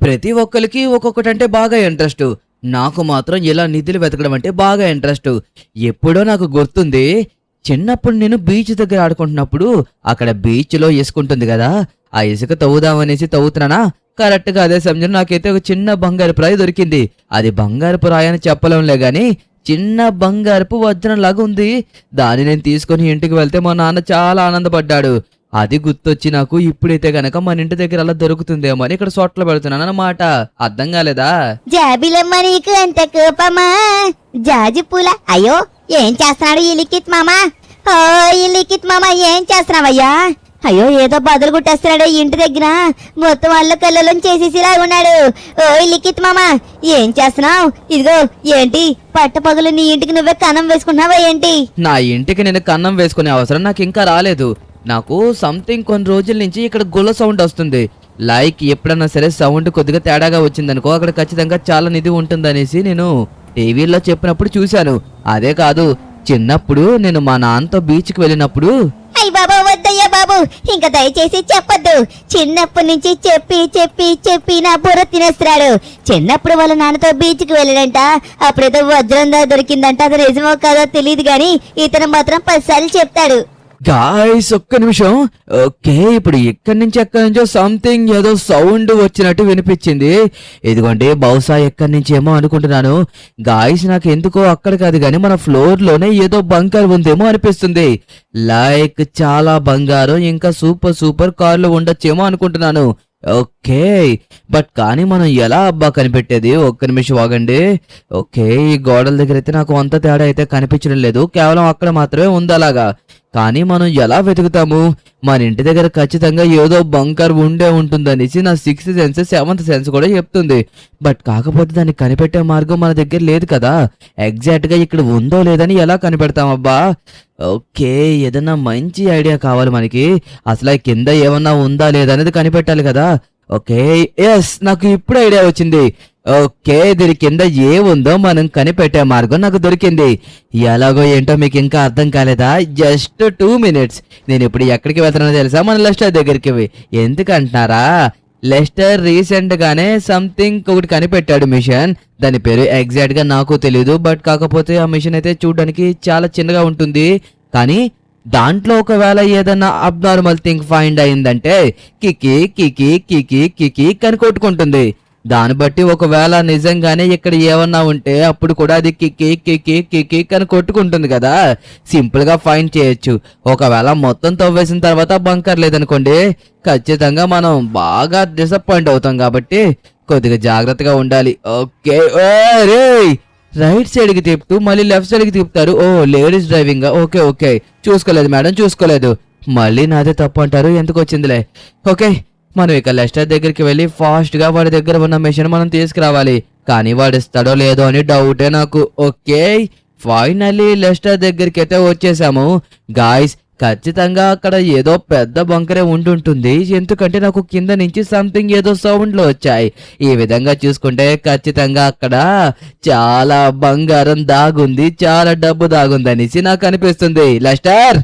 ప్రతి ఒక్కరికి ఒక్కొక్కటంటే బాగా ఇంట్రెస్ట్. నాకు మాత్రం ఇలా నిధులు వెతకడం అంటే బాగా ఇంట్రెస్ట్. ఎప్పుడో నాకు గుర్తుంది, చిన్నప్పుడు నేను బీచ్ దగ్గర ఆడుకుంటున్నప్పుడు అక్కడ బీచ్లో ఇసుక ఉంటుంది కదా, ఆ ఇసుక తవ్వుదామనేసి తవ్వుతున్నానా, కరెక్ట్గా అదే సమయంలో నాకైతే ఒక చిన్న బంగారపు రాయి దొరికింది. అది బంగారపు రాయి అని చెప్పలేంలే గాని చిన్న బంగారపు వజ్రం లాగా ఉంది. దాన్ని నేను తీసుకొని ఇంటికి వెళ్తే మా నాన్న చాలా ఆనందపడ్డాడు. అది గుర్తొచ్చి నాకు ఇప్పుడైతే గనక మన ఇంటి దగ్గర అలా దొరుకుతుందేమో అని ఇక్కడ సొట్ల పెడుతున్నాను అన్నమాట. అర్థం కాలేదా? జాబిలమ్మ నీకు అంత కోపమా జాజి పూల. అయ్యో ఏం చేస్తున్నాడు ఈ లిఖిత్ మామ? ఓ ఈ లిఖిత్ మామ ఏం చేస్తున్నావయ్యా? అయ్యో ఏదో బదులు గుట్టేస్తున్నాడు ఇంటి దగ్గర, మొత్తం అల్లు కల్లోలం చేసేసిలా ఉన్నాడు. ఓ లిఖిత్ మామ ఏం చేస్తున్నావు? ఇదిగో ఏంటి పట్టపగలు నీ ఇంటికి నువ్వే కన్నం వేసుకున్నావా ఏంటి? నా ఇంటికి నేను కన్నం వేసుకునే అవసరం నాకు ఇంకా రాలేదు. నాకు సంథింగ్ కొన్ని రోజుల నుంచి ఇక్కడ గుల్ల సౌండ్ వస్తుంది. లైక్ ఎప్పుడన్నా సరే సౌండ్ కొద్దిగా తేడాగా వచ్చిందనుకో అక్కడ ఖచ్చితంగా చాలా నిధి ఉంటుందనేసి నేను టీవీలో చెప్పినప్పుడు చూశాను. అదే కాదు, చిన్నప్పుడు నేను మా నాన్నతో బీచ్కి వెళ్ళినప్పుడు. అయ్య బాబా వద్దయ్యా బాబు, ఇంకా దయచేసి చెప్పొద్దు. చిన్నప్పటి నుంచి చెప్పి చెప్పి చెప్పి నా బుర్ర తినేస్తున్నాడు. చిన్నప్పుడు వాళ్ళ నాన్నతో బీచ్కి వెళ్ళాడంట, అప్పుడేదో వజ్రం దొరికిందంట. అది నిజమో కాదో తెలియదు గాని ఇతను మాత్రం 10 సార్లు చెప్తాడు. గాయ్స్ ఒక్క నిమిషం. ఓకే, ఇప్పుడు ఎక్కడి నుంచో సంథింగ్ ఏదో సౌండ్ వచ్చినట్టు వినిపించింది. ఇదిగోండి, బహుశా ఎక్కడి నుంచి ఏమో అనుకుంటున్నాను. గాయ్స్ నాకు ఎందుకో అక్కడ కాదు కానీ మన ఫ్లోర్ లోనే ఏదో బంకర్ ఉందేమో అనిపిస్తుంది. లైక్ చాలా బంగారం ఇంకా సూపర్ కార్లు ఉండొచ్చేమో అనుకుంటున్నాను. ఓకే, బట్ కానీ మనం ఎలా అబ్బా కనిపెట్టేది? ఒక్క నిమిషం ఆగండి. ఓకే, ఈ గోడల దగ్గర అయితే నాకు అంత తేడా అయితే కనిపించడం లేదు, కేవలం అక్కడ మాత్రమే ఉంది అలాగా. కానీ మనం ఎలా వెతుకుతాము? మన ఇంటి దగ్గర ఖచ్చితంగా ఏదో బంకర్ ఉండే ఉంటుందనేసి నా 6th సెన్స్ 7th సెన్స్ కూడా చెప్తుంది. బట్ కాకపోతే దాన్ని కనిపెట్టే మార్గం మన దగ్గర లేదు కదా. ఎగ్జాక్ట్ గా ఇక్కడ ఉందో లేదని ఎలా కనిపెడతామబ్బా? ఓకే, ఏదన్నా మంచి ఐడియా కావాలి మనకి. అసలు కింద ఏమన్నా ఉందా లేదా అనేది కనిపెట్టాలి కదా. ఓకే, ఎస్, నాకు ఇప్పుడు ఐడియా వచ్చింది. ఓకే, దీని కింద ఏ ఉందో మనం కనిపెట్టే మార్గం నాకు దొరికింది. ఎలాగో ఏంటో మీకు ఇంకా అర్థం కాలేదా? Just 2 minutes. నేను ఇప్పుడు ఎక్కడికి వెళ్తున్నానో తెలుసా? మన లెస్టర్ దగ్గరికి. ఎందుకంటున్నారా? లెస్టర్ రీసెంట్ గానే సంథింగ్ ఒకటి కనిపెట్టాడు మిషన్. దాని పేరు ఎగ్జాక్ట్ గా నాకు తెలియదు. బట్ కాకపోతే ఆ మిషన్ అయితే చూడడానికి చాలా చిన్నగా ఉంటుంది. కానీ దాంట్లో ఒకవేళ ఏదన్నా అబ్నార్మల్ థింగ్ ఫైండ్ అయిందంటే కికి కికి కికి కికి కని కొట్టుకుంటుంది. దాన్ని బట్టి ఒకవేళ నిజంగానే ఇక్కడ ఏమన్నా ఉంటే అప్పుడు కూడా అది కికి కికి కికి కని కొట్టుకుంటుంది కదా. సింపుల్ గా ఫైండ్ చేయొచ్చు. ఒకవేళ మొత్తం తవ్వేసిన తర్వాత బంకర్ లేదనుకోండి, ఖచ్చితంగా మనం బాగా డిసప్పాయింట్ అవుతాం. కాబట్టి కొద్దిగా జాగ్రత్తగా ఉండాలి. ఓకే, రైట్ సైడ్ కి తిప్పుతూ మళ్ళీ లెఫ్ట్ సైడ్ కి తిప్పుతారు. ఓ లేడీస్ డ్రైవింగ్. ఓకే ఓకే, చూసుకోలేదు మేడం, చూసుకోలేదు. మళ్ళీ నాదే తప్పు అంటారు, ఎందుకు వచ్చిందిలే. ఓకే, మనం ఇక లెస్టర్ దగ్గరికి వెళ్ళి ఫాస్ట్ గా వాడి దగ్గర ఉన్న మిషన్ మనం తీసుకురావాలి. కానీ వాడు ఇస్తాడో లేదో అని డౌటే నాకు. ఓకే, ఫైనల్లీ లెస్టర్ దగ్గరికి అయితే వచ్చేసాము. గాయ్స్, ఖచ్చితంగా అక్కడ ఏదో పెద్ద బంకరే ఉంటుంటుంది. ఎందుకంటే నాకు కింద నుంచి సంథింగ్ ఏదో సౌండ్లు వచ్చాయి. ఈ విధంగా చూసుకుంటే ఖచ్చితంగా అక్కడ చాలా బంగారం దాగుంది, చాలా డబ్బు దాగుంది అనేసి నాకు అనిపిస్తుంది. లెస్టర్,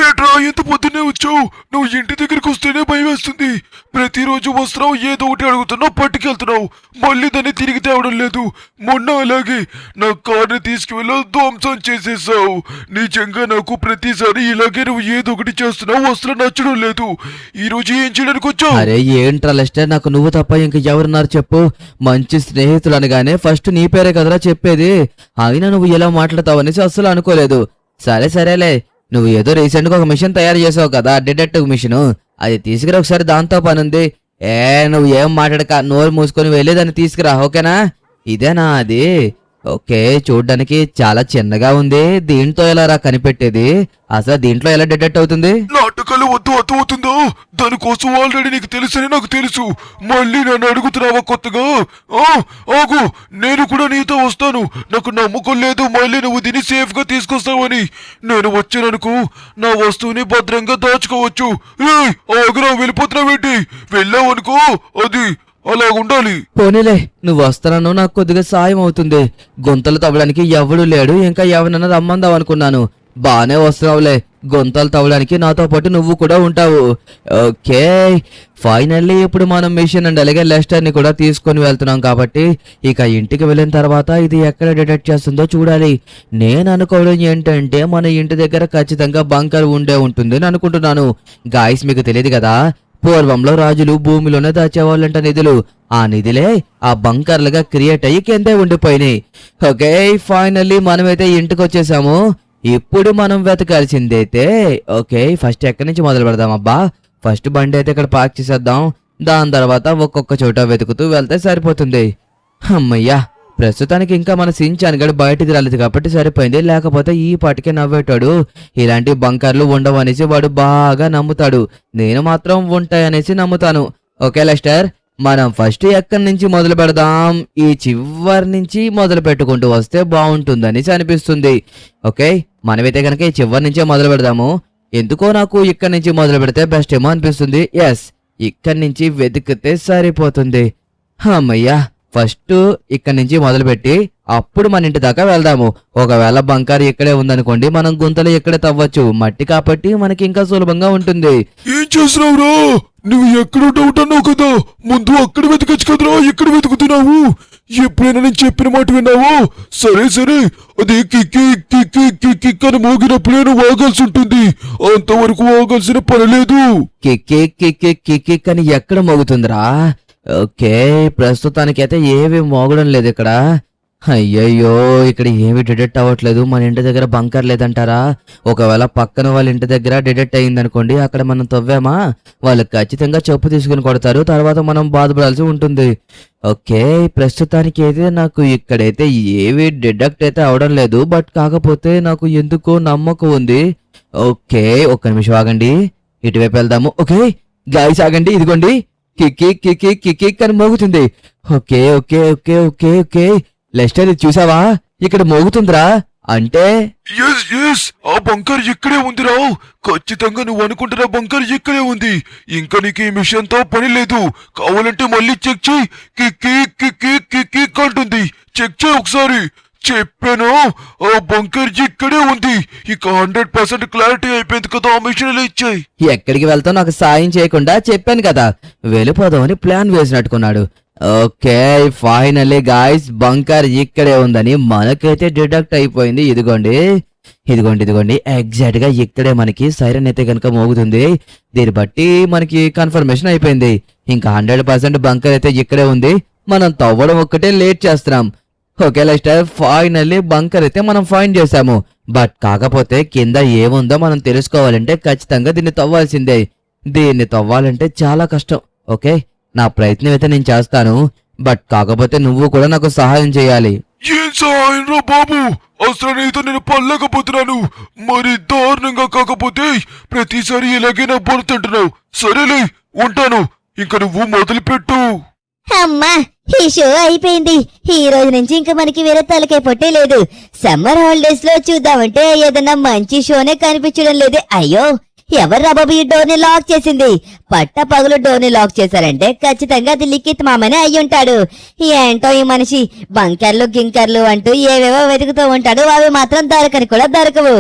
ఏట్రా ఎంత పొద్దున్నే వచ్చావు? నువ్వు ఇంటి దగ్గరికి వస్తేనే భయం వేస్తుంది. ప్రతిరోజు వస్తున్నావు, ఏదో ఒకటి అడుగుతున్నావు, పట్టుకెళ్తున్నావు, మళ్ళీ దాన్ని తిరిగి తేవడం లేదు. మొన్న అలాగే నా కార్ని తీసుకువెళ్ళి ధ్వంసం చేసేసావు. నిజంగా నాకు ప్రతిసారి ఇలాగే నువ్వు ఏదో ఒకటి చేస్తున్నావు, అసలు నచ్చడం లేదు. ఈ రోజు ఏం చేయడానికి వచ్చావు? అరే ఏంట్రా లెస్టర్, నాకు నువ్వు తప్ప ఇంక ఎవరున్నారు చెప్పు? మంచి స్నేహితులు అనగానే ఫస్ట్ నీ పేరే కదరా చెప్పేది. అయినా నువ్వు ఎలా మాట్లాడతావు అనేసి అస్సలు అనుకోలేదు. సరేలే, నువ్వు ఏదో రీసెంట్ గా ఒక మిషన్ తయారు చేసావు కదా, డిటెక్టివ్ మిషన్, అది తీసుకురా ఒకసారి, దాంతో పనుంది. నువ్వు ఏం మాట్లాడక నోరు మూసుకొని వెళ్ళి దాన్ని తీసుకురా, ఓకేనా? ఇదేనా అది? ఓకే, చూడ్డానికి చాలా చిన్నగా ఉంది. దీంతో ఎలా రా కనిపెట్టేది? అసలు దీంట్లో ఎలా డిటెక్ట్ అవుతుంది? నాటకాలు వద్దు, అర్థమవుతుందో? దానికోసం ఆల్రెడీ నీకు తెలుసని నాకు తెలుసు. మళ్ళీ నన్ను అడుగుతున్నావా కొత్తగా? ఆగు, నేను కూడా నీతో వస్తాను. నాకు నమ్మకం లేదు మళ్ళీ నువ్వు దీన్ని సేఫ్ గా తీసుకొస్తావని. నేను వచ్చాననుకో నా వస్తువుని భద్రంగా దాచుకోవచ్చు. ఆగురా, వెళ్ళిపోతున్నావేంటి? వెళ్ళావనుకో అది అలా ఉండాలి. పోనీలే, నువ్వు వస్తానో నాకు కొద్దిగా సాయం అవుతుంది. గుంతలు తవ్వడానికి ఎవడు లేడు, ఇంకా ఎవరన్నా రమ్మందాం అనుకున్నాను. బానే వస్తున్నావులే, గొంతలు తవ్వడానికి నాతో పాటు నువ్వు కూడా ఉంటావు. ఓకే, ఫైనల్లీ ఇప్పుడు మనం మిషన్ అండ్ అలాగే లెస్టర్ ని కూడా తీసుకొని వెళ్తున్నాం కాబట్టి ఇక ఇంటికి వెళ్ళిన తర్వాత ఇది ఎక్కడ డిటెక్ట్ చేస్తుందో చూడాలి. నేను అనుకోవడం ఏంటంటే మన ఇంటి దగ్గర ఖచ్చితంగా బంకర్ ఉండే ఉంటుంది అని అనుకుంటున్నాను. గాయస్, మీకు తెలియదు కదా, పూర్వంలో రాజులు భూమిలోనే దాచేవాళ్ళంట నిధులు. ఆ నిధులే ఆ బంకర్లుగా క్రియేట్ అయ్యి కిందే ఉండిపోయినాయి. ఓకే, ఫైనల్లీ మనమైతే ఇంటికి వచ్చేసాము. ఇప్పుడు మనం వెతకాల్సిందైతే ఓకే, ఫస్ట్ ఎక్కడి నుంచి మొదలు పెడదాం అబ్బా? ఫస్ట్ బండి అయితే ఇక్కడ పార్క్ చేసేద్దాం. దాని తర్వాత ఒక్కొక్క చోట వెతుకుతూ వెళ్తే సరిపోతుంది. అమ్మయ్యా, ప్రస్తుతానికి ఇంకా మన సించాన్ గడు బయటికి రాలేదు కాబట్టి సరిపోయింది. లేకపోతే ఈ పాటికే నవ్వేటాడు. ఇలాంటి బంకర్లు ఉండవనేసి వాడు బాగా నమ్ముతాడు. నేను మాత్రం ఉంటాయనేసి నమ్ముతాను. ఓకే లెస్టర్, మనం ఫస్ట్ ఎక్కడి నుంచి మొదలు పెడదాం? ఈ చివరి నుంచి మొదలు పెట్టుకుంటూ వస్తే బాగుంటుందనేసి అనిపిస్తుంది. ఓకే, మనమైతే కనుక ఈ చివరి నుంచే మొదలు పెడదాము. ఎందుకో నాకు ఇక్కడి నుంచి మొదలు పెడితే బెస్ట్ ఏమో అనిపిస్తుంది. ఎస్, ఇక్కడి నుంచి వెతికితే సరిపోతుంది. అమ్మయ్యా, ఫస్ట్ ఇక్కడి నుంచి మొదలుపెట్టి అప్పుడు మన ఇంటి దాకా వెళ్దాము. ఒకవేళ బంకర్ ఇక్కడే ఉందనుకోండి, మనం గుంతలు ఇక్కడే తవ్వచ్చు. మట్టి కాబట్టి మనకి ఇంకా సులభంగా ఉంటుంది. ఏం చేస్తున్నావురా? నువ్వు ఎక్కడ డౌట్ అన్నావు కదా, ముందు అక్కడ వెతకచ్చు కదరా, ఎక్కడ వెతుకుతున్నావు? ఎప్పుడైనా నేను చెప్పిన మాట విన్నావా? సరే సరే, అది కిక్కి కిక్కి కిక్ అని మోగినప్పుడే నువ్వు ఆగాల్సి ఉంటుంది. అంతవరకు ఆగాల్సిన పని లేదు. కిక్కి కిక్కి కిక్కి అని ఎక్కడ మోగుతుందిరా? ఓకే, ప్రస్తుతానికైతే ఏవి మోగడం లేదు ఇక్కడ. అయ్యయ్యో, ఇక్కడ ఏమి డిటెక్ట్ అవ్వట్లేదు. మన ఇంటి దగ్గర బంకర్ లేదంటారా? ఒకవేళ పక్కన వాళ్ళ ఇంటి దగ్గర డిటెక్ట్ అయ్యిందనుకోండి, అక్కడ మనం తవ్వామా, వాళ్ళు ఖచ్చితంగా చెప్పు తీసుకుని కొడతారు. తర్వాత మనం బాధపడాల్సి ఉంటుంది. ఓకే, ప్రస్తుతానికి అయితే నాకు ఇక్కడైతే ఏవి డిటెక్ట్ అయితే అవడం లేదు. బట్ కాకపోతే నాకు ఎందుకో నమ్మకం ఉంది. ఓకే, ఒక్క నిమిషం ఆగండి, ఇటువైపు వెళ్దాము. ఓకే గాయ్స్, ఆగండి, ఇదిగోండి కిక్కి కిక్కి కిక్కి అని మోగుతుంది. Okay okay okay okay okay Lester, ఇది చూసావా? ఇక్కడ మోగుతుందిరా. అంటే ఎస్ ఎస్, ఆ బంకర్ ఇక్కడే ఉందిరా. ఖచ్చితంగా నువ్వు అనుకుంటున్న బంకర్ ఇక్కడే ఉంది. ఇంకా నీకు ఈ మిషన్ తో పని లేదు. కావాలంటే మళ్ళీ చెక్ చేయి. కిక్కి కిక్కి కిక్కి అంటుంది. చెక్ చేయి ఒకసారి. చెప్పాను, ఆ బంకర్ ఇక్కడే ఉంది. ఇక 100% క్లారిటీ అయిపోయింది కదా. ఆ మిషన్ ఇచ్చాయి. ఎక్కడికి వెళ్తావు నాకు సాయం చేయకుండా? చెప్పాను కదా, వెళ్ళిపోదామని ప్లాన్ వేసినట్టుకున్నాడు. ఓకే, ఫైనల్లీ గాయ్స్, బంకర్ ఇక్కడే ఉందని మనకైతే డిటెక్ట్ అయిపోయింది. ఇదిగోండి ఇదిగోండి ఇదిగోండి, ఎగ్జాక్ట్ గా ఇక్కడే మనకి సైరన్ అయితే కనుక మోగుతుంది. దీన్ని బట్టి మనకి కన్ఫర్మేషన్ అయిపోయింది. ఇంకా 100% బంకర్ అయితే ఇక్కడే ఉంది. మనం తవ్వడం ఒక్కటే లేట్ చేస్తున్నాం. ఓకే లెస్టర్, ఫైనల్లీ బంకర్ అయితే మనం ఫైండ్ చేసాము. బట్ కాకపోతే కింద ఏముందో మనం తెలుసుకోవాలంటే ఖచ్చితంగా దీన్ని తవ్వాల్సిందే. దీన్ని తవ్వాలంటే చాలా కష్టం. ఓకే, నా ప్రయత్నం అయితే నేను చేస్తాను. బట్ కాకపోతే నువ్వు కూడా నాకు సహాయం చేయాలి. ఏం సహాయం రా బాబు? అసలు నీతో నేను పడలేకపోతున్నాను. మరి దారుణంగా కాకపోతే ప్రతిసారి ఇలాగే నా బొరుతుంటున్నావు. సరేలే, ఉంటాను. ఇంక నువ్వు మొదలు పెట్టు. అమ్మా, ఈ షో అయిపోయింది. ఈ రోజు నుంచి ఇంకా మనకి వేరే తలకాయ పొట్టే లేదు. సమ్మర్ హాలిడేస్ లో చూద్దామంటే ఏదన్నా మంచి షోనే కనిపించడం లేదు. అయ్యో, ఎవరు బాబు ఈ డోర్ ని లాక్ చేసింది? పట్ట పగులు డోర్ ని లాక్ చేశారంటే ఖచ్చితంగా అది లిఖిత్ మామనే అయ్యుంటాడు. ఏంటో ఈ మనిషి బంకర్లు గింకర్లు అంటూ ఏవేవో వెతుకుతూ ఉంటాడు. అవి మాత్రం దొరకని కూడా దొరకవు.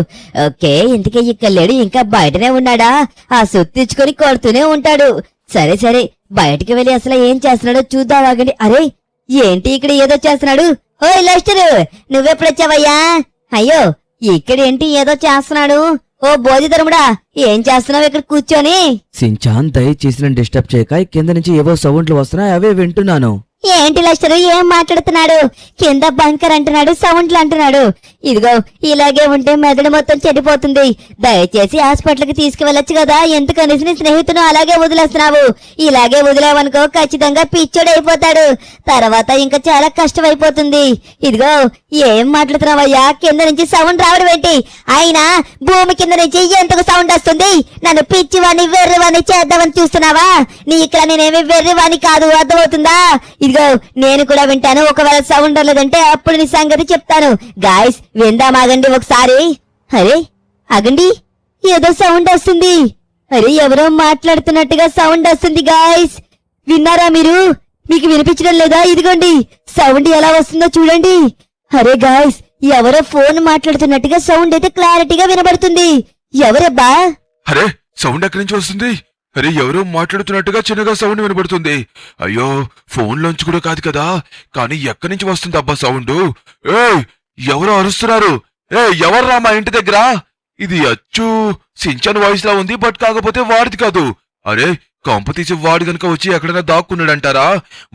ఓకే, ఇంతకీ ఇక్కడ లేడు, ఇంకా బయటనే ఉన్నాడా? ఆ సుత్తిచ్చుకొని కొడుతూనే ఉంటాడు. సరే సరే, బయటికి వెళ్ళి అసలు ఏం చేస్తున్నాడో చూద్దాం. ఆగండి. అరే, ఏంటి ఇక్కడ ఏదో చేస్తున్నాడు? ఓయ్ లెస్టర్, నువ్వెప్పుడొచ్చావయ్యా? అయ్యో, ఇక్కడేంటి ఏదో చేస్తున్నాడు? ఓ బోధిధర్ముడా, ఏం చేస్తున్నావు ఇక్కడ కూర్చొని? సించాన్, దయచేసి నన్ను డిస్టర్బ్ చేయక. కింద నుంచి ఏవో సౌండ్లు వస్తున్నాయి, అవే వింటున్నాను. ఏంటి లెస్టర్, ఏం మాట్లాడుతున్నాడు? కింద బంకర్ అంటున్నాడు, సౌండ్లు అంటున్నాడు. ఇదిగో, ఇలాగే ఉంటే మెదడు మొత్తం చెడిపోతుంది. దయచేసి హాస్పిటల్కి తీసుకువెళ్ళొచ్చు కదా. ఎందుకనేసి నీ స్నేహితును అలాగే వదిలేస్తున్నావు. ఇలాగే వదిలేవనుకో ఖచ్చితంగా పిచ్చోడైపోతాడు. తర్వాత ఇంకా చాలా కష్టం అయిపోతుంది. ఇదిగో, ఏం మాట్లాడుతున్నావయ్యా? కింద నుంచి సౌండ్ రావడం ఏంటి? అయినా భూమి కింద నుంచి ఎందుకు సౌండ్ వస్తుంది? నన్ను పిచ్చివాణ్ణి వెర్రివాణ్ణి చేద్దామని చూస్తున్నావా? నీ ఇక్కడ నేనేమి వెర్రివాణ్ణి కాదు, అర్థమవుతుందా? ఇదిగో, నేను కూడా వింటాను. ఒకవేళ సౌండ్ రాలేదంటే అప్పుడు నీ సంగతి చెప్తాను. గాయస్, విందామాగండి ఒకసారి. అరే ఆగండి, ఏదో సౌండ్ వస్తుంది. అరే, ఎవరో మాట్లాడుతున్నట్టుగా సౌండ్ వస్తుంది. గాయస్, విన్నారా మీరు? మీకు వినిపించడం లేదా? ఇదిగోండి, సౌండ్ ఎలా వస్తుందో చూడండి. అరే గాయస్, ఎవరో ఫోన్ మాట్లాడుతున్నట్టుగా సౌండ్ అయితే క్లారిటీగా వినబడుతుంది. ఎవరబ్బా? అరే సౌండ్ ఎక్కడి నుంచి వస్తుంది? అరే ఎవరో మాట్లాడుతున్నట్టుగా చిన్నగా సౌండ్ వినబడుతుంది. అయ్యో ఫోన్లోంచి కూడా కాదు కదా, కానీ ఎక్కడి నుంచి వస్తుంది అబ్బా సౌండ్? ఎవరో అరుస్తున్నారు. ఎవర్రా మా ఇంటి దగ్గర? ఇది అచ్చు సించాన్ వాయిస్ లా ఉంది, బట్ కాకపోతే వాడిది కాదు. అరే కంప తీసి వాడు గనుక వచ్చి ఎక్కడైనా దాక్కున్నాడంటారా?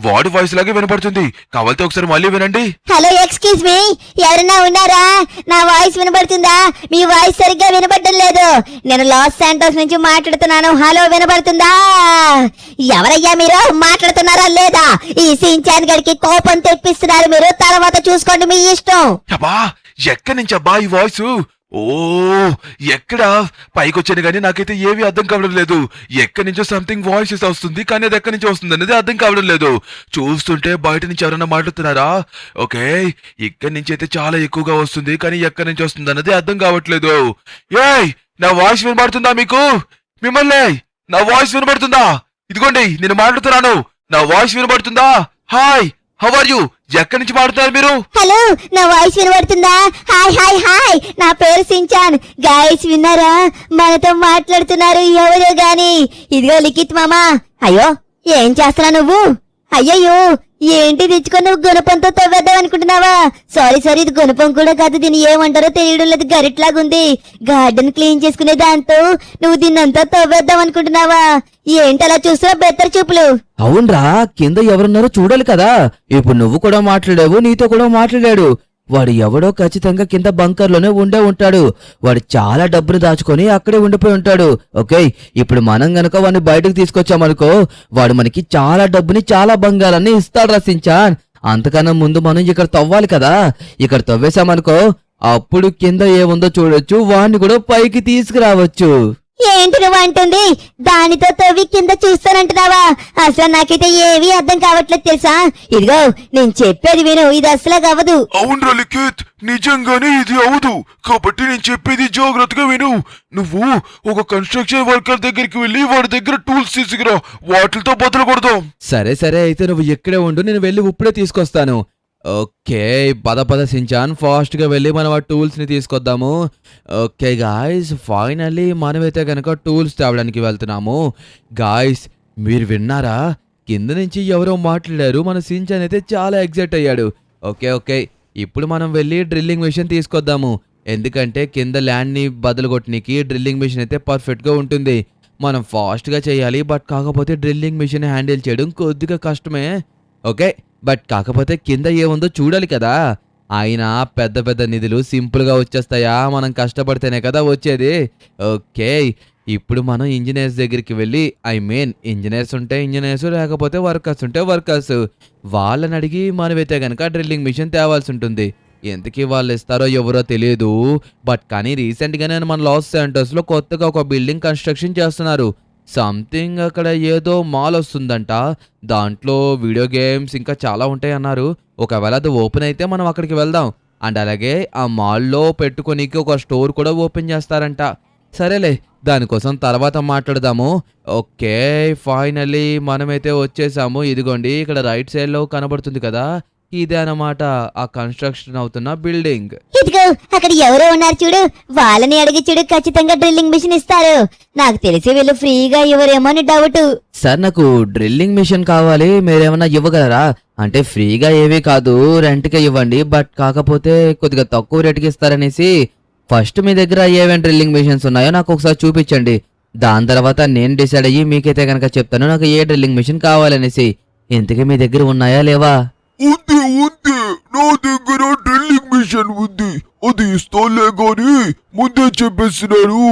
వాడి వాయిస్ లాగే వినపడుతుంది. కావాలితే ఒకసారి మళ్ళీ వినండి. హలో, ఎక్స్క్యూజ్ మీ, ఎవరన్నా ఉన్నారా? నా వాయిస్ వినబడుతుందా? మీ వాయిస్ సరిగ్గా వినబడడం లేదు. నేను లాస్ శాంటోస్ నుంచి మాట్లాడుతున్నాను. హలో, వినబడుతుందా? ఎవరయ్యా మీరు? మాట్లాడుతున్నారా లేదా? ఈ సించాన్ గడికి కోపం తెప్పిస్తున్నారు మీరు. తర్వాత చూసుకోండి, మీ ఇష్టం. అబ్బా ఎక్కడి నుంచి అబ్బా ఈ వాయిస్? ఓ ఎక్కడ పైకొచ్చాను కానీ నాకైతే ఏవి అర్థం కావడం లేదు. ఎక్కడి నుంచో సంథింగ్ వాయిసెస్ వస్తుంది, కానీ అది ఎక్కడి నుంచి వస్తుంది అనేది అర్థం కావడం లేదు. చూస్తుంటే బయట నుంచి ఎవరైనా మాట్లాడుతున్నారా? ఓకే, ఇక్కడి నుంచి అయితే చాలా ఎక్కువగా వస్తుంది, కానీ ఎక్కడి నుంచి వస్తుంది అన్నది అర్థం కావట్లేదు. నా వాయిస్ వినబడుతుందా మీకు? మిమ్మల్ని నా వాయిస్ వినబడుతుందా? ఇదిగోండి నేను మాట్లాడుతున్నాను. నా వాయిస్ వినబడుతుందా? Hi, how are you? ఎక్కడి నుంచి మాట్లాడుతున్నారు మీరు? హలో, నా వాయిస్ వినబడుతుందా? హాయ్ హాయ్ హాయ్, నా పేరు సించాన్. గాయస్ విన్నారా? మనతో మాట్లాడుతున్నారు ఎవరో గాని. ఇదిగో లిఖిత్ మామా. అయ్యో ఏం చేస్తున్నా నువ్వు? అయ్యయ్యో, ఏంటి తెచ్చుకొని నువ్వు గుణపంతో తవ్వేద్దాం అనుకుంటున్నావా? సారీ సారీ, ఇది గుణపం కూడా కాదు. దీన్ని ఏమంటారో తెలియడం లేదు, గరిట్లాగుంది. గార్డెన్ క్లీన్ చేసుకునే దాంతో నువ్వు దీన్ని అంతా తవ్వేద్దాం అనుకుంటున్నావా? ఏంటి అలా చూస్తున్నావు బెత్తర చూపులు? అవునరా, కింద ఎవరున్నారో చూడాలి కదా. ఇప్పుడు నువ్వు కూడా మాట్లాడావు, నీతో కూడా మాట్లాడాడు. వాడు ఎవడో ఖచ్చితంగా కింద బంకర్లోనే ఉండే ఉంటాడు. వాడు చాలా డబ్బును దాచుకొని అక్కడే ఉండిపోయి ఉంటాడు. ఓకే, ఇప్పుడు మనం గనక వాడిని బయటకు తీసుకొచ్చామనుకో, వాడు మనకి చాలా డబ్బుని, చాలా బంగారాన్ని ఇస్తాడు సించాన్. అంతకన్నా ముందు మనం ఇక్కడ తవ్వాలి కదా. ఇక్కడ తవ్వేశామనుకో, అప్పుడు కింద ఏముందో చూడొచ్చు, వాడిని కూడా పైకి తీసుకురావచ్చు. ఏంటి నువ్వు అంటుంది? దానితో తవ్వి కింద చూస్తానంటున్నావా? అసలు నాకైతే ఏవీ అర్థం కావట్లేదు తెలుసా. ఇదిగో నేను చెప్పేది విను, ఇది అసలు అవ్వదు. అవునరా లిఖిత్, నిజంగానే ఇది అవదు. కాబట్టి నేను చెప్పేది జాగ్రత్తగా విను. నువ్వు ఒక కన్స్ట్రక్షన్ వర్కర్ దగ్గరికి వెళ్ళి వాడి దగ్గర టూల్స్ తీసుకురా, వాటితో బదులు కొడదాం. సరే సరే, అయితే నువ్వు ఇక్కడే ఉండు, నేను వెళ్ళి ఇప్పుడే తీసుకొస్తాను. ఓకే, పద సించాన్, ఫాస్ట్ గా వెళ్ళి మనం ఆ టూల్స్ ని తీసుకొద్దాము. ఓకే గాయస్, ఫైనల్లీ మనమైతే కనుక టూల్స్ తేవడానికి వెళ్తున్నాము. గాయస్ మీరు విన్నారా? కింద నుంచి ఎవరో మాట్లాడారు. మన సించాన్ అయితే చాలా ఎగ్జైట్ అయ్యాడు. ఓకే ఓకే, ఇప్పుడు మనం వెళ్ళి డ్రిల్లింగ్ మిషన్ తీసుకొద్దాము. ఎందుకంటే కింద ల్యాండ్ ని బదులు కొట్టడానికి డ్రిల్లింగ్ మిషన్ అయితే పర్ఫెక్ట్ గా ఉంటుంది. మనం ఫాస్ట్ గా చేయాలి, బట్ కాకపోతే డ్రిల్లింగ్ మిషన్ హ్యాండిల్ చేయడం కొద్దిగా కష్టమే. ఓకే, బట్ కాకపోతే కింద ఏముందో చూడాలి కదా. ఆయన పెద్ద పెద్ద నిధులు సింపుల్ గా వచ్చేస్తాయా? మనం కష్టపడితేనే కదా వచ్చేది. ఓకే, ఇప్పుడు మనం ఇంజనీర్స్ దగ్గరికి వెళ్ళి, ఇంజనీర్స్ ఉంటే ఇంజనీర్స్, లేకపోతే వర్కర్స్ ఉంటే వర్కర్స్, వాళ్ళని అడిగి మనమైతే కనుక డ్రిల్లింగ్ మిషన్ తేవాల్సి ఉంటుంది. ఎంతకీ వాళ్ళు ఇస్తారో ఎవరో తెలియదు. బట్ కానీ రీసెంట్ గానే మన లాస్ శాంటోస్ లో కొత్తగా ఒక బిల్డింగ్ కన్స్ట్రక్షన్ చేస్తున్నారు. సంథింగ్ అక్కడ ఏదో మాల్ వస్తుందంట. దాంట్లో వీడియో గేమ్స్ ఇంకా చాలా ఉంటాయి అన్నారు. ఒకవేళ అది ఓపెన్ అయితే మనం అక్కడికి వెళ్దాం. అండ్ అలాగే ఆ మాల్లో పెట్టుకోనికి ఒక స్టోర్ కూడా ఓపెన్ చేస్తారంట. సరేలే, దానికోసం తర్వాత మాట్లాడదాము. ఓకే, ఫైనల్లీ మనమైతే వచ్చేసాము. ఇదిగోండి, ఇక్కడ రైట్ సైడ్ లో కనబడుతుంది కదా, ఇదే అన్నమాట ఆ కన్స్ట్రక్షన్ అవుతున్న బిల్డింగ్. ఇదిగో అక్కడ ఎవరో ఉన్నారు చూడు, వాళ్ళని అడిగి చూడు, ఖచ్చితంగా డ్రిల్లింగ్ మిషన్ ఇస్తారు. నాకు తెలిసి వీళ్ళు ఫ్రీగా ఇవ్వరేమో అని డౌట్. సార్, నాకు డ్రిల్లింగ్ మిషన్ కావాలి, మీరేమన్నా ఇవ్వగలరా? అంటే ఫ్రీగా ఏవీ కాదు, రెంట్కే ఇవ్వండి, బట్ కాకపోతే కొద్దిగా తక్కువ రేటుకి ఇస్తారనేసి. ఫస్ట్ మీ దగ్గర ఏమేమి డ్రిల్లింగ్ మిషన్స్ ఉన్నాయో నాకు ఒకసారి చూపించండి. దాని తర్వాత నేను డిసైడ్ అయ్యి మీకైతే కనుక చెప్తాను నాకు ఏ డ్రిల్లింగ్ మిషన్ కావాలనేసి. ఇంతకీ మీ దగ్గర ఉన్నాయా లేవా? ఉంది, నా దగ్గర డ్రిల్లింగ్ మిషన్ ఉంది. అది ఇస్తాలే గాని ముందే చెప్పేస్తున్నారు,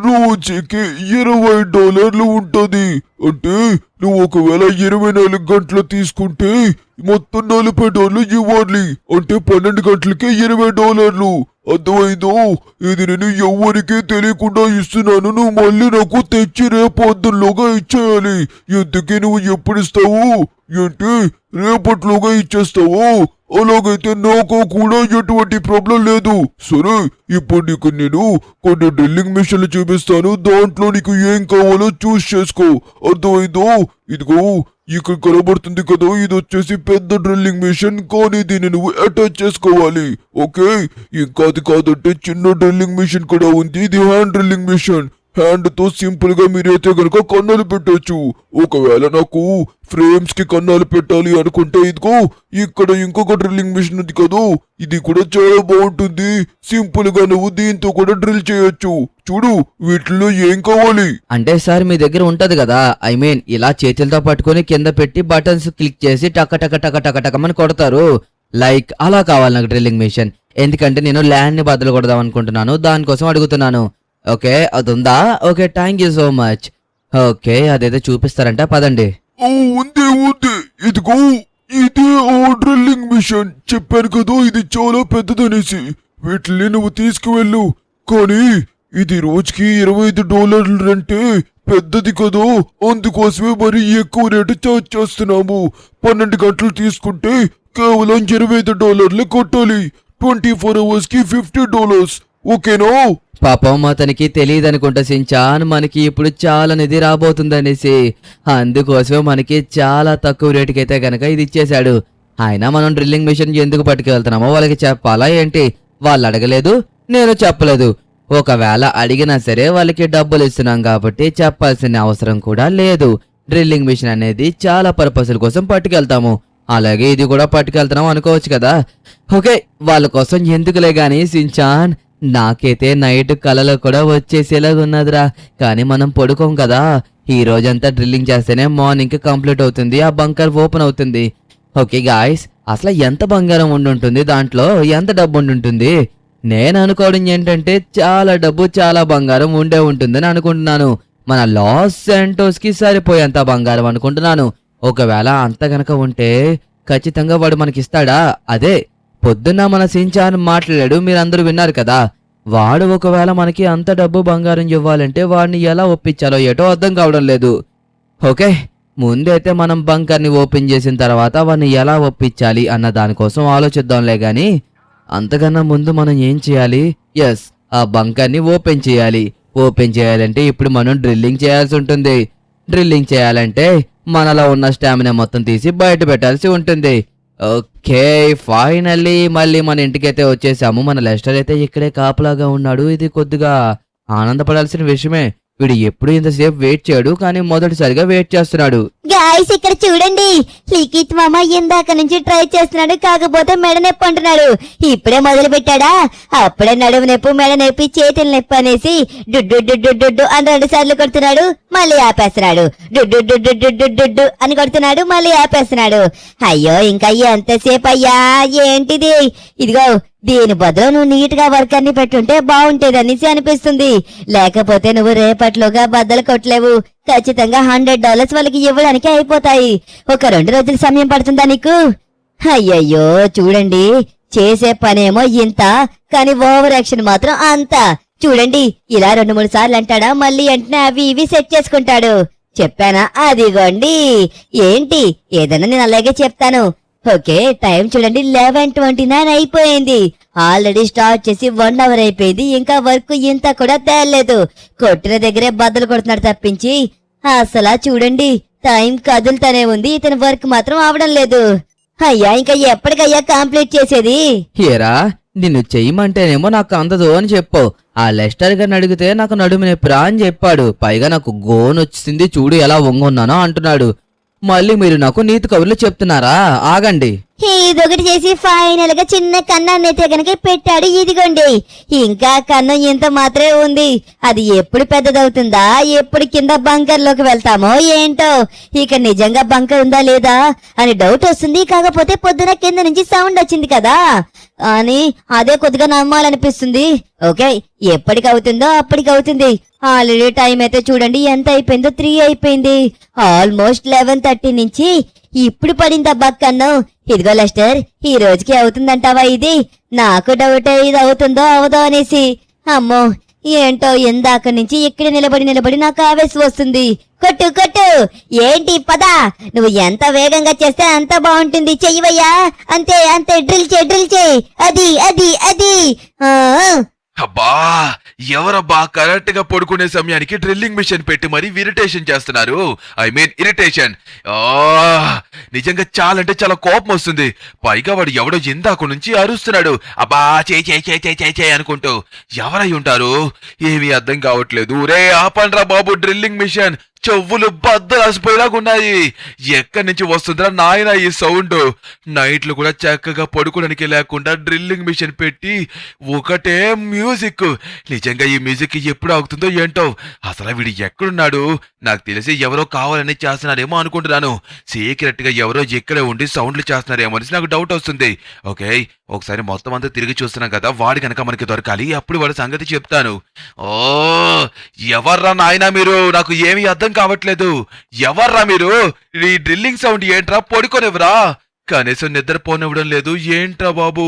రోజుకి $20 ఉంటది. అంటే నువ్వు ఒకవేళ 24 గంటలు తీసుకుంటే మొత్తం $40 ఇవ్వాలి. అంటే 12 గంటలకే $20. అర్థమైందో? ఇది నేను ఎవరికీ తెలియకుండా ఇస్తున్నాను. నువ్వు మళ్ళీ నాకు తెచ్చి రేపొద్దులోగా ఇచ్చేయాలి. ఎందుకే నువ్వు ఎప్పుడు ఇస్తావు? ఏంటి రేపట్లోగా ఇచ్చేస్తావు? అలాగైతే నాకు కూడా ఎటువంటి ప్రాబ్లం లేదు. సరే, ఇప్పుడు నీకు నేను కొన్ని డ్రిల్లింగ్ మిషన్లు చూపిస్తాను. దాంట్లో నీకు ఏం కావాలో చూస్ చేసుకో. అర్థమైందో? ఇదిగో ఇక్కడ కనబడుతుంది కదా, ఇది వచ్చేసి పెద్ద డ్రిల్లింగ్ మిషన్, కానీ దీన్ని నువ్వు అటాచ్ చేసుకోవాలి. ఓకే, ఇంకా అది కాదంటే చిన్న డ్రిల్లింగ్ మిషన్ కూడా ఉంది. ఇది హ్యాండ్ డ్రిల్లింగ్ మిషన్. హ్యాండ్ తో సింపుల్ గా మీరైతే గనక కన్నాలు పెట్టొచ్చు. ఒకవేళ నాకు ఫ్రేమ్స్ కి కన్నాలు పెట్టాలి అనుకుంటే ఇదిగో ఇక్కడ ఇంకొక డ్రిల్లింగ్ మిషన్ ఉంది కదా, ఇది కూడా చాలా బాగుంటుంది. సింపుల్ గా నువ్వు దీంతో కూడా డ్రిల్ చేయొచ్చు. చూడు, వీటిలో ఏం కావాలి? అంటే సార్ మీ దగ్గర ఉంటది కదా, ఐ మీన్ ఇలా చేతులతో పట్టుకొని కింద పెట్టి బటన్స్ క్లిక్ చేసి టక టక టక టక టకమని కొడతారు, లైక్ అలా కావాలి నాకు డ్రిల్లింగ్ మిషన్. ఎందుకంటే నేను ల్యాండ్ ని బద్దలు కొడదాం అనుకుంటున్నాను, దానికోసం అడుగుతున్నాను. ఓకే, అది ఉందా? Okay, thank you so much. Okay, అదైతే చూపిస్తారంట, పదండి. ఉంది ఉంది, ఇదిగో ఇదే ఆ డ్రిల్లింగ్ మిషన్. చెప్పాను కదా ఇది చాలా పెద్దదనేసి. వీటిని నువ్వు తీసుకువెళ్ళు. కానీ ఇది రోజుకి $25 అంటే పెద్దది కదా, అందుకోసమే మరి ఎక్కువ రేటు చార్జ్ చేస్తున్నాము. 12 గంటలు తీసుకుంటే కేవలం $25 కొట్టాలి. 24 hours కి $50. ఓకేనా? పాపం అతనికి తెలియదు అనుకుంటా సించాన్, మనకి ఇప్పుడు చాలా నిధి రాబోతుందనేసి. అందుకోసమే మనకి చాలా తక్కువ రేటుకి అయితే కనుక ఇది ఇచ్చేశాడు. అయినా మనం డ్రిల్లింగ్ మిషన్ ఎందుకు పట్టుకెళ్తున్నామో వాళ్ళకి చెప్పాలా ఏంటి? వాళ్ళు అడగలేదు, నేను చెప్పలేదు. ఒకవేళ అడిగినా సరే వాళ్ళకి డబ్బులు ఇస్తున్నాం కాబట్టి చెప్పాల్సిన అవసరం కూడా లేదు. డ్రిల్లింగ్ మిషన్ అనేది చాలా పర్పస్ల కోసం పట్టుకెళ్తాము, అలాగే ఇది కూడా పట్టుకెళ్తున్నాం అనుకోవచ్చు కదా. ఓకే, వాళ్ళ కోసం ఎందుకులే గాని సించాన్, నాకైతే నైట్ కలలో కూడా వచ్చేసేలాగా ఉన్నదిరా. కానీ మనం పడుకోం కదా, ఈ రోజంతా డ్రిల్లింగ్ చేస్తేనే మార్నింగ్ కి కంప్లీట్ అవుతుంది, ఆ బంకర్ ఓపెన్ అవుతుంది. ఓకే గాయ్స్, అసలు ఎంత బంగారం ఉండుంటుంది దాంట్లో, ఎంత డబ్బు ఉండుంటుంది? నేను అనుకోవడం ఏంటంటే చాలా డబ్బు చాలా బంగారం ఉండే ఉంటుందని అనుకుంటున్నాను. మన లాస్ శాంటోస్ కి సరిపోయేంత బంగారం అనుకుంటున్నాను. ఒకవేళ అంత గనక ఉంటే ఖచ్చితంగా వాడు మనకిస్తాడా? అదే పొద్దున్న మన సించాన్ మాట్లాడాడు, మీరందరూ విన్నారు కదా. వాడు ఒకవేళ మనకి అంత డబ్బు బంగారం ఇవ్వాలంటే వాడిని ఎలా ఒప్పించాలో ఏటో అర్థం కావడం లేదు. ఓకే, ముందైతే మనం బంకర్ని ఓపెన్ చేసిన తర్వాత వాడిని ఎలా ఒప్పించాలి అన్న దానికోసం ఆలోచిద్దాంలే గాని, అంతకన్నా ముందు మనం ఏం చేయాలి? ఎస్, ఆ బంకర్ని ఓపెన్ చేయాలి. ఓపెన్ చేయాలంటే ఇప్పుడు మనం డ్రిల్లింగ్ చేయాల్సి ఉంటుంది. డ్రిల్లింగ్ చేయాలంటే మనలో ఉన్న స్టామినా మొత్తం తీసి బయట పెట్టాల్సి ఉంటుంది. ఓకే, ఫైనల్లీ మళ్ళీ మన ఇంటికైతే వచ్చేసాము. మన లెస్టర్ అయితే ఇక్కడే కాపలాగా ఉన్నాడు. ఇది కొద్దిగా ఆనందపడాల్సిన విషయమే. వీడు ఎప్పుడు ఇంతసేపు వెయిట్ చేయడు, కానీ మొదటిసారిగా వెయిట్ చేస్తున్నాడు. గాయ్స్, ఇక్కడ చూడండి, లిఖిత్ మామ ఇందాక నుంచి ట్రై చేస్తున్నాడు, కాకపోతే మెడ నొప్పి అంటున్నాడు. ఇప్పుడే మొదలు పెట్టాడా? అప్పుడే నడుము నొప్పి, మెడ నొప్పి, చేతుల నొప్పి అనేసి డుడ్డు డుడ్డు డుడ్డు అని 2 సార్లు కొడుతున్నాడు, మళ్ళీ ఆపేస్తున్నాడు. డుడ్డు డుడ్డు డుడ్డు డుడ్డు అని కొడుతున్నాడు, మళ్ళీ ఆపేస్తున్నాడు. అయ్యో, ఇంకా ఎంతసేపు అయ్యా, ఏంటిది? ఇదిగో దీని బదులు నువ్వు నీట్ గా వర్క్ అన్ని పెట్టుంటే బాగుంటేది అనేసి అనిపిస్తుంది. లేకపోతే నువ్వు రేపట్లోగా బద్దలు కొట్టలేవు. ఖచ్చితంగా $100 వాళ్ళకి ఇవ్వడానికి అయిపోతాయి. ఒక 2 రోజుల సమయం పడుతుందా నీకు? అయ్యయ్యో, చూడండి, చేసే పనేమో ఇంత, కానీ ఓవర్ యాక్షన్ మాత్రం అంత. చూడండి, ఇలా 2-3 సార్లు అంటాడా, మళ్ళీ వెంటనే అవి ఇవి సెట్ చేసుకుంటాడు. చెప్పానా? అదిగోండి. ఏంటి, ఏదన్నా నేను అలాగే చెప్తాను. ఓకే, టైం చూడండి, 11:29 అయిపోయింది. ఆల్రెడీ స్టార్ట్ చేసి 1 hour అయిపోయింది. ఇంకా వర్క్ ఇంత కూడా తేలేదు. కొట్టిన దగ్గరే బద్దలు కొడుతున్నాడు తప్పించి అసలా చూడండి, టైం కదులుతానే ఉంది, ఇతని వర్క్ మాత్రం అవడం లేదు. అయ్యా, ఇంకా ఎప్పటికయ్యా కంప్లీట్ చేసేది? ఏరా, నిన్ను చెయ్యమంటేనేమో నాకు అందదు అని చెప్పు. ఆ లెస్టర్ గారిని అడిగితే నాకు నడుము నొప్పిరా అని చెప్పాడు. పైగా నాకు గోన్ వచ్చింది, చూడు ఎలా వంగున్నానో అంటున్నాడు. మళ్ళీ మీరు నాకు నీతి కబుర్లు చెప్తున్నారా? ఆగండి. ఇదొకటి చేసి ఫైనల్ గా చిన్న కన్నాన్ని అయితే గనక పెట్టాడు. ఇదిగోండి, ఇంకా కన్నం ఇంత మాత్రమే ఉంది. అది ఎప్పుడు పెద్దదవుతుందా, ఎప్పుడు కింద బంకర్ లోకి వెళ్తామో ఏంటో. ఇక నిజంగా బంకర్ ఉందా లేదా అని డౌట్ వస్తుంది. కాకపోతే పొద్దున కింద నుంచి సౌండ్ వచ్చింది కదా అని అదే కొద్దిగా నమ్మాలనిపిస్తుంది. ఓకే, ఎప్పటికి అవుతుందో అప్పటికి అవుతుంది. ఆల్రెడీ టైం అయితే చూడండి ఎంత అయిపోయిందో, 3 అయిపోయింది. ఆల్మోస్ట్ 11:30 నుంచి ఇప్పుడు పడిందా బక్కన్నం. ఇదిగో లెస్టర్, ఈ రోజుకి అవుతుందంటావా ఇది? నాకు డౌటే, ఇది అవుతుందో అవదో అనేసి. అమ్మో, ఏంటో ఇందాక నుంచి ఇక్కడ నిలబడి నాకు ఆవేశం వస్తుంది. కొట్టు కొట్టు, ఏంటి పద, నువ్వు ఎంత వేగంగా చేస్తే అంత బాగుంటుంది. చెయ్యవయ్యా, అంతే అంతే, డ్రిల్ చేయి. అది అది అది. అబ్బా ఎవరబ్బా కరెక్ట్ గా పడుకునే సమయానికి డ్రిల్లింగ్ మిషన్ పెట్టి మరీ ఇరిటేషన్ చేస్తున్నారు. I mean irritation. నిజంగా చాలా అంటే చాలా కోపం వస్తుంది. పైగా వాడు ఎవడో ఇందాక నుంచి అరుస్తున్నాడు. అబ్బా చే అనుకుంటూ. ఎవరై ఉంటారు? ఏమీ అర్థం కావట్లేదు. రే ఆపండ్రా బాబు డ్రిల్లింగ్ మిషన్. చెవులు బద్దలాసిపోయేలాగున్నాయి. ఎక్కడి నుంచి వస్తుందిరా నాయన ఈ సౌండ్? నైట్లు కూడా చక్కగా పడుకోవడానికి లేకుండా డ్రిల్లింగ్ మిషన్ పెట్టి ఒకటే మ్యూజిక్. నిజంగా ఈ మ్యూజిక్ ఎప్పుడు ఆగుతుందో ఏంటో. అసలు వీడు ఎక్కడున్నాడు? నాకు తెలిసి ఎవరో కావాలని చేస్తున్నారేమో అనుకుంటున్నాను. సీక్రెట్ గా ఎవరో ఇక్కడే ఉండి సౌండ్లు చేస్తున్నారేమో అనేసి నాకు డౌట్ వస్తుంది. ఓకే, ఒకసారి మొత్తం అంతా తిరిగి చూస్తున్నాం కదా, వాడి కనుక మనకి దొరకాలి. అప్పుడు వాడి సంగతి చెప్తాను. ఓ ఎవర్రా నాయనా మీరు? నాకు ఏమీ అర్థం కావట్లేదు. ఎవర్రా మీరు? ఈ డ్రిల్లింగ్ సౌండ్ ఏంట్రా? పడుకోనివ్వరా? కనీసం నిద్రపోనివ్వడం లేదు. ఏంట్రా బాబు,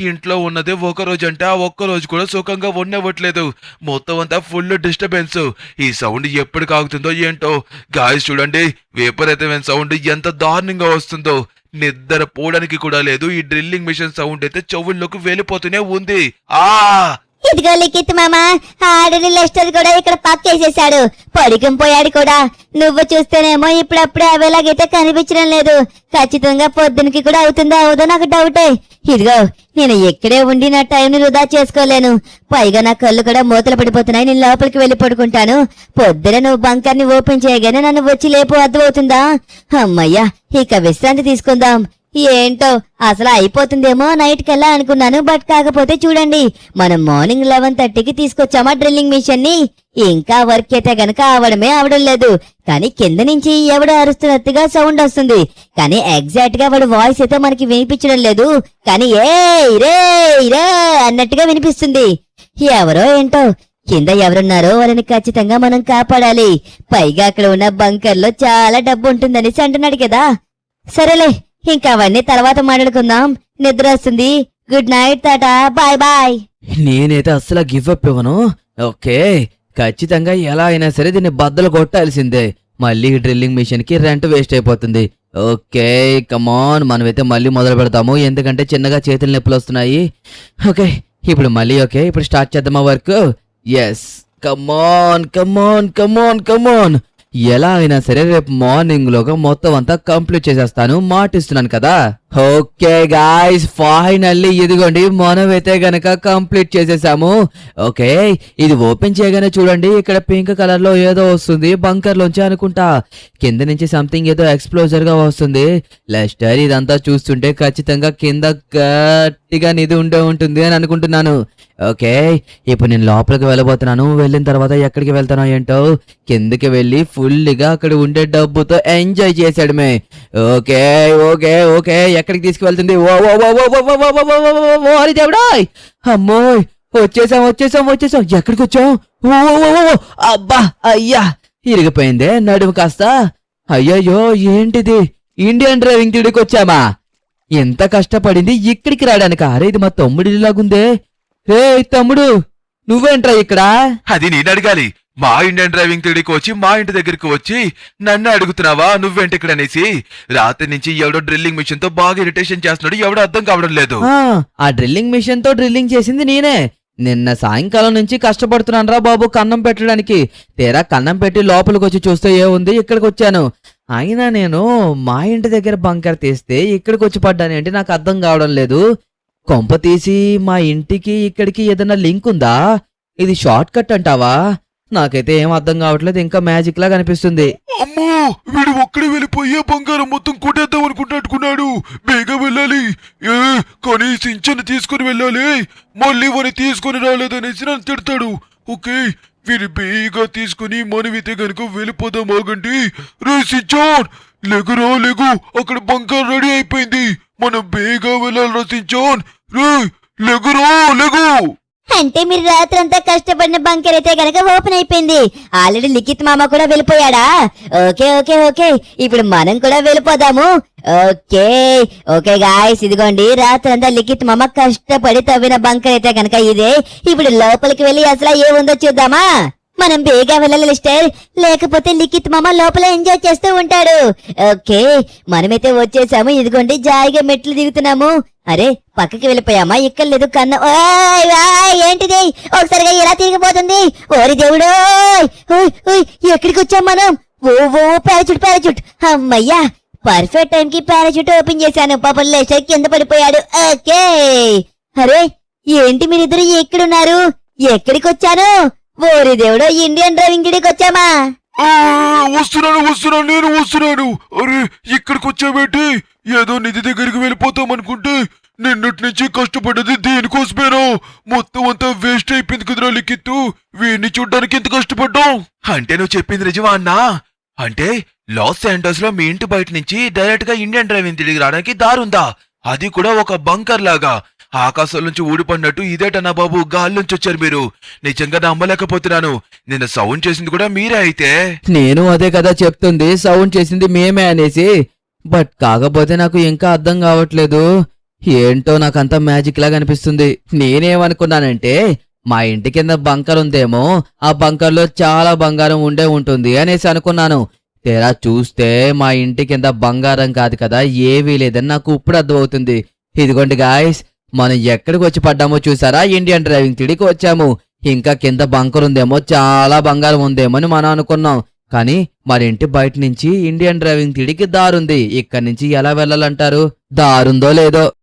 ఇంట్లో ఉన్నదే ఒక రోజు అంటే ఆ ఒక్క రోజు కూడా సుఖంగా ఉండనివ్వట్లేదు. మొత్తం అంతా ఫుల్ డిస్టర్బెన్స్. ఈ సౌండ్ ఎప్పుడు కాగుతుందో ఏంటో. గాయస్ చూడండి, విపరీతమైన సౌండ్ ఎంత దారుణంగా వస్తుందో. నిద్ర పోవడానికి కూడా లేదు. ఈ డ్రిల్లింగ్ మిషన్ సౌండ్ అయితే చెవుల్లోకి వెళ్ళిపోతూనే ఉంది. ఇదిగో లిఖిత్ మామ, ఆడని లెస్టర్ కూడా ఇక్కడ పక్కేసేశాడు. పడుకుపోయాడు కూడా. నువ్వు చూస్తేనేమో ఇప్పుడప్పుడే అవేలాగైతే కనిపించడం లేదు. ఖచ్చితంగా పొద్దునకి కూడా అవుతుందో అవదో నాకు డౌటే. ఇదిగో నేను ఇక్కడే ఉండి నా టైంని వృధా చేసుకోలేను. పైగా నా కళ్ళు కూడా మూతలు పడిపోతున్నాయి. నేను లోపలికి వెళ్లి పడుకుంటాను. పొద్దున నువ్వు బంకర్ని ఓపెన్ చేయగానే నన్ను వచ్చి లేపు అర్థమవుతుందా? అమ్మయ్యా, ఇక విశ్రాంతి తీసుకుందాం. ఏంటో అసలు అయిపోతుందేమో నైట్ కల్లా అనుకున్నాను. బట్ కాకపోతే చూడండి, మనం మార్నింగ్ 11:30కి తీసుకొచ్చామా డ్రిల్లింగ్ మిషన్ ని. ఇంకా వర్క్ అయితే గనక అవడం లేదు. కానీ కింద నుంచి ఎవడో అరుస్తున్నట్టుగా సౌండ్ వస్తుంది. కానీ ఎగ్జాక్ట్ గా వాడు వాయిస్ అయితే మనకి వినిపించడం లేదు. కానీ ఏ రే రే అన్నట్టుగా వినిపిస్తుంది. ఎవరో ఏంటో. కింద ఎవరున్నారో వాళ్ళని ఖచ్చితంగా మనం కాపాడాలి. పైగా అక్కడ ఉన్న బంకర్ లో చాలా డబ్బు ఉంటుందనేసి అంటున్నాడు కదా. సరేలే, ఇంకా అవన్నీ తర్వాత మాట్లాడుకుందాం. నిద్ర వస్తుంది. Good night tata, bye bye. నేనైతే అస్సలు గివ్ అప్ ఇవ్వను. ఓకే, ఖచ్చితంగా ఎలా అయినా సరే దీన్ని బద్దలు కొట్టాల్సిందే. మళ్ళీ డ్రిల్లింగ్ మిషన్ కి రెంట్ వేస్ట్ అయిపోతుంది. ఓకే కమాన్, మనమైతే మళ్ళీ మొదలు పెడతాము. ఎందుకంటే చిన్నగా చేతులు నొప్పులు వస్తున్నాయి. ఓకే, ఇప్పుడు మళ్ళీ ఇప్పుడు స్టార్ట్ చేద్దామా వర్క్? ఎస్, కమాన్ కమాన్ కమాన్ కమాన్. ఎలా అయినా సరే రేపు మార్నింగ్ లోగా మొత్తం అంతా కంప్లీట్ చేసేస్తాను, మాటిస్తున్నాను కదా. ఓకే గాయ్స్, ఫైనల్లీ ఇదిగోండి మనమైతే గనక కంప్లీట్ చేసేసాము. ఓకే, ఇది ఓపెన్ చేయగానే చూడండి, ఇక్కడ పింక్ కలర్ లో ఏదో వస్తుంది బంకర్ లోంచి అనుకుంటా. కింద నుంచి సంథింగ్ ఏదో ఎక్స్ప్లోజర్ గా వస్తుంది. లెస్టర్ ఇదంతా చూస్తుంటే ఖచ్చితంగా కింద గట్టిగా నిధి ఉండే ఉంటుంది అని అనుకుంటున్నాను. ఓకే, ఇప్పుడు నేను లోపలికి వెళ్ళబోతున్నాను. వెళ్ళిన తర్వాత ఎక్కడికి వెళ్తానో ఏంటో, కిందకి వెళ్ళి ఫుల్గా అక్కడ ఉండే డబ్బుతో ఎంజాయ్ చేసాడమే. ఓకే ఓకే ఓకే, ఎక్కడికి తీసుకువెళ్తుంది? ఓ దేవుడా, అమ్మో, వచ్చేసాం వచ్చేసాం వచ్చేసాం. ఎక్కడికి వచ్చాం? ఓ అబ్బా, అయ్యా ఇరిగిపోయిందే నడుము కాస్త. అయ్యయ్యో, ఏంటిది? ఇండియన్ డ్రైవింగ్ తిడికి వచ్చామా? ఎంత కష్టపడింది ఇక్కడికి రావడానికి. అరే, ఇది మా తమ్ముడిలాగుందే. రే తమ్ముడు, నువ్వేంట్రా ఇక్కడ? అది నేను అడగాలి. మా ఇండియన్ డ్రైవింగ్ తిడికి వచ్చి మా ఇంటి దగ్గరికి వచ్చి నన్ను అడుగుతున్నావా నువ్వేంటి ఇక్కడ అనేసి? రాత్రి నుంచి ఎవడో డ్రిల్లింగ్ మిషన్ తో బాగా ఇరిటేషన్ చేస్తున్నాడు. ఎవడో అర్థం కావడం లేదు. ఆ డ్రిల్లింగ్ మిషన్ తో డ్రిల్లింగ్ చేసింది నేనే. నిన్న సాయంకాలం నుంచి కష్టపడుతున్నాను రా బాబు కన్నం పెట్టడానికి. తీరా కన్నం పెట్టి లోపలికి వచ్చి చూస్తే ఏముంది, ఇక్కడికి వచ్చాను. అయినా నేను మా ఇంటి దగ్గర బంకర్ తీస్తే ఇక్కడికి వచ్చి పడ్డానేంటి నాకు అర్థం కావడం లేదు. కొంప తీసి మా ఇంటికి ఇక్కడికి ఏదైనా లింక్ ఉందా? ఇది షార్ట్ కట్ అంటావా? నాకైతే ఏం అర్థం కావట్లేదు. ఇంకా మ్యాజిక్ లా కనిపిస్తుంది. అమ్మో, వీడు ఒక్కడే వెళ్ళిపోయే బంగారం మొత్తం కొట్టేద్దాం అనుకుంటున్నాడు. బేగా వెళ్ళాలి. కానీ సించను తీసుకుని వెళ్ళాలి. మళ్ళీ వాడిని తీసుకుని రాలేదనేసి నన్ను తిడతాడు. ఓకే, వీరి బేగా తీసుకుని మనమైతే గనుక వెళ్ళిపోదాం. ఆగండి రే సించాన్, లెగురా లెగు, అక్కడ బంగారం రెడీ అయిపోయింది. మనం బేగా వెళ్ళాలి సించాన్. రే లెగురా లెగు. అంటే మీరు రాత్రంతా కష్టపడిన బంకర్ అయితే గనక ఓపెన్ అయిపోయింది. ఆల్రెడీ లిఖిత్ మామ కూడా వెళ్ళిపోయాడా? ఓకే ఓకే ఓకే, ఇప్పుడు మనం కూడా వెళ్ళిపోదాము. ఓకే ఓకే గాయ్స్, ఇదిగోండి రాత్రంతా లిఖిత్ మామ కష్టపడి తవ్విన బంకర్ అయితే గనక ఇదే. ఇప్పుడు లోపలికి వెళ్ళి అసలు ఏముందో చూద్దామా? మనం బేగా వెళ్ళాలి లిస్టర్, లేకపోతే లిఖిత్ మామ లోపల ఎంజాయ్ చేస్తూ ఉంటాడు. ఓకే, మనమైతే వచ్చేసాము. ఇదిగోండి జాయిగా మెట్లు దిగుతున్నాము. అరే పక్కకి వెళ్ళిపోయామా? ఇక్కడ లేదు కన్నా. ఓయ్ ఓయ్, ఏంటిది ఒకసారిగా ఇలా తిరిగిపోతుంది? ఓరి దేవుడు, ఎక్కడికి వచ్చాం మనం? ఓ పారాచూట్ పారాచూట్, అమ్మయ్యా పర్ఫెక్ట్ టైం కి పారాచూట్ ఓపెన్ చేశాను. పాపం లెస్టర్ కింద పడిపోయాడు. ఓకే, అరే ఏంటి మీరిద్దరు ఎక్కడున్నారు? ఎక్కడికి వచ్చాను? ఓరి దేవుడు, ఇండియన్ డ్రైవింగ్ గిడికి వచ్చామా? వస్తున్నాను, నేను వస్తున్నాను. అరే ఇక్కడికి వచ్చావేంటి? ఏదో నిధి దగ్గరికి వెళ్ళిపోతాం అనుకుంటే నిన్నటి నుంచి కష్టపడ్డది దేనికోసమేనా? మొత్తం అంతా వేస్ట్ అయిపోయింది కుదరా లిఖిత్తు. వీడిని చూడ్డానికి ఎంత కష్టపడ్డాం. అంటే నువ్వు చెప్పింది నిజమా అన్నా? అంటే లాస్ శాంటోస్ లో మీ ఇంటి బయట నుంచి డైరెక్ట్ గా ఇండియన్ డ్రైవింగ్ తిరిగి రావడానికి దారుందా? అది కూడా ఒక బంకర్ లాగా. ఆకాశం నుంచి ఊడిపడినట్టు ఇదేటన్నా బాబు, గాలి నుంచి వచ్చారు మీరు. నిజంగా నమ్మలేకపోతున్నాను. నిన్న సౌండ్ చేసింది కూడా మీరే అయితే. నేను అదే కదా చెప్తుంది, సౌండ్ చేసింది మేమే అనేసి. బట్ కాకపోతే నాకు ఇంకా అర్థం కావట్లేదు. ఏంటో నాకంతా మ్యాజిక్ లాగా అనిపిస్తుంది. నేనేమనుకున్నానంటే మా ఇంటి కింద బంకర్ ఉందేమో, ఆ బంకర్లో చాలా బంగారం ఉంటుంది అనేసి అనుకున్నాను. తెరా చూస్తే మా ఇంటి కింద బంగారం కాదు కదా, ఏవీ లేదని నాకు ఇప్పుడు అర్థమవుతుంది. ఇదిగోండి గాయస్, మనం ఎక్కడికి వచ్చి పడ్డామో చూసారా? ఇండియన్ డ్రైవింగ్ తిడికి వచ్చాము. ఇంకా కింద బంకర్ ఉందేమో, చాలా బంగారం ఉందేమో అని మనం అనుకున్నాం. కానీ మన ఇంటి బయట నుంచి ఇండియన్ డ్రైవింగ్ తిడికి దారుంది. ఇక్కడి నుంచి ఎలా వెళ్ళాలంటారు? దారుందో లేదో